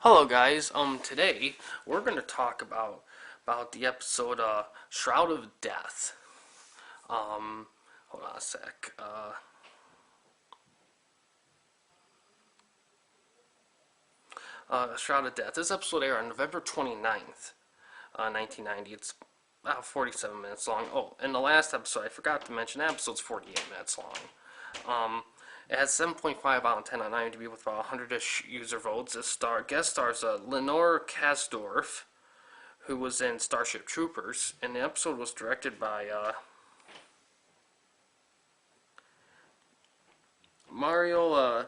Hello guys, today we're gonna talk about the episode Shroud of Death. Hold on a sec. Shroud of Death. This episode aired on November 29th, 1990. It's about 47 minutes long. Oh, and the last episode, I forgot to mention, that episode's 48 minutes long. It has 7.5 out of 10 on IMDb with about 100-ish user votes. It guest stars Lenore Kasdorf, who was in Starship Troopers, and the episode was directed by Mario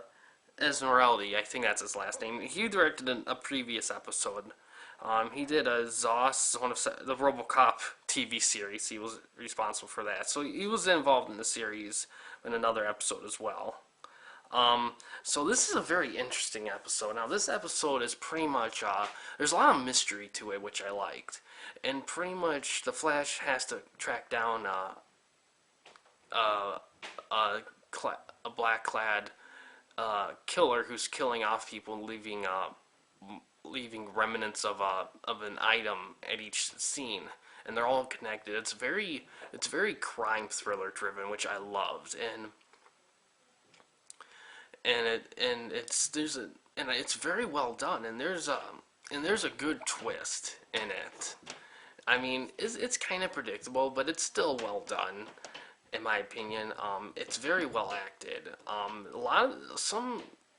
Esmeraldi. I think that's his last name. He directed a previous episode. He did ZOS, one of the RoboCop TV series. He was responsible for that. So he was involved in the series in another episode as well. So this is a very interesting episode. Now this episode is pretty much, there's a lot of mystery to it, which I liked. And pretty much the Flash has to track down a black-clad killer who's killing off people and leaving remnants of an item at each scene. And they're all connected. It's very crime thriller driven, which I loved. And it's very well done, and there's a good twist in it. I mean, it's kind of predictable, but it's still well done, in my opinion. It's very well acted.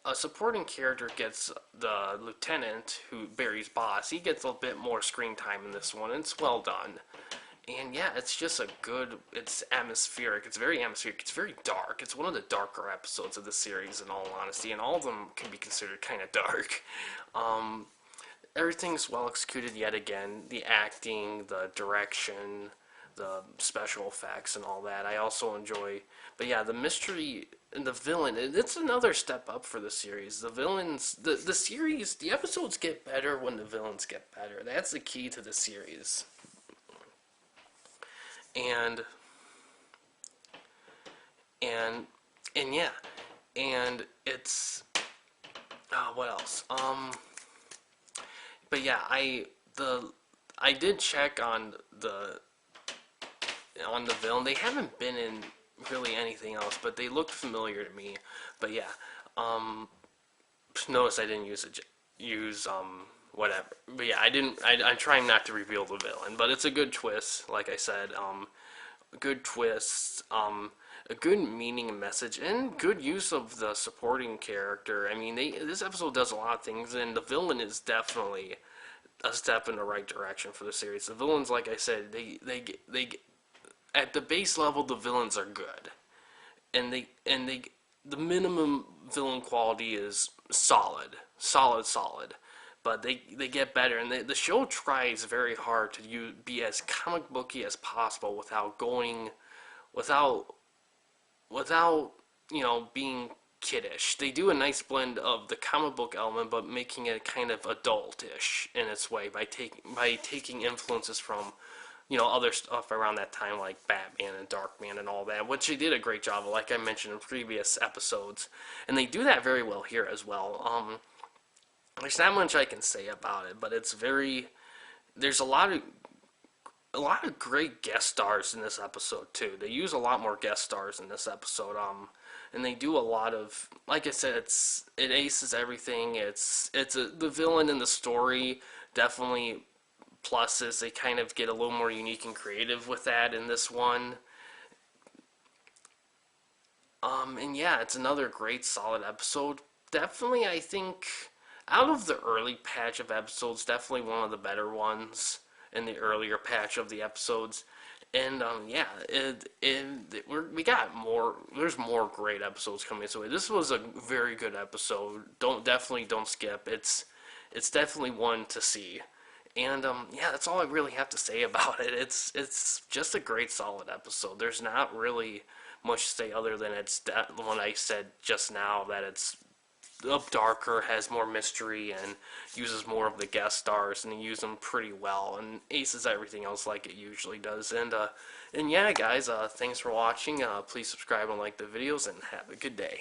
A supporting character gets the lieutenant, who Barry's boss. He gets a bit more screen time in this one, and it's well done. And yeah, it's just it's atmospheric. It's very atmospheric. It's very dark. It's one of the darker episodes of the series, in all honesty, and all of them can be considered kind of dark. Everything's well executed yet again. The acting, the direction, the special effects, and all that. I also enjoy. But yeah, the mystery and the villain, it's another step up for the series. The villains, the series, the episodes get better when the villains get better. That's the key to the series. And yeah, and it's what else? But yeah, I did check on the villain. They haven't been in really anything else, but they looked familiar to me. But yeah, notice I didn't use whatever. But yeah, I'm trying not to reveal the villain, but it's a good twist. Like I said, a good twist, a good meaning and message, and good use of the supporting character. I mean, this episode does a lot of things, and the villain is definitely a step in the right direction for the series. The villains, like I said, they at the base level, the villains are good, and the minimum villain quality is solid. But they get better, and the show tries very hard to be as comic booky as possible without being kiddish. They do a nice blend of the comic book element, but making it kind of adultish in its way by taking influences from other stuff around that time, like Batman and Darkman and all that, which they did a great job of, like I mentioned in previous episodes, and they do that very well here as well. There's not much I can say about it, but there's a lot of great guest stars in this episode too. They use a lot more guest stars in this episode, and they do a lot of, like I said, it aces everything. The villain in the story definitely pluses. They kind of get a little more unique and creative with that in this one. And yeah, it's another great solid episode. Definitely, I think, out of the early patch of episodes, definitely one of the better ones in the earlier patch of the episodes. And yeah, we got more. There's more great episodes coming. So this was a very good episode. Definitely don't skip. It's definitely one to see. And yeah, that's all I really have to say about it. It's just a great solid episode. There's not really much to say other than it's that one I said just now, that it's up darker, has more mystery, and uses more of the guest stars, and they use them pretty well, and aces everything else like it usually does. And yeah, guys, thanks for watching. Please subscribe and like the videos, and have a good day.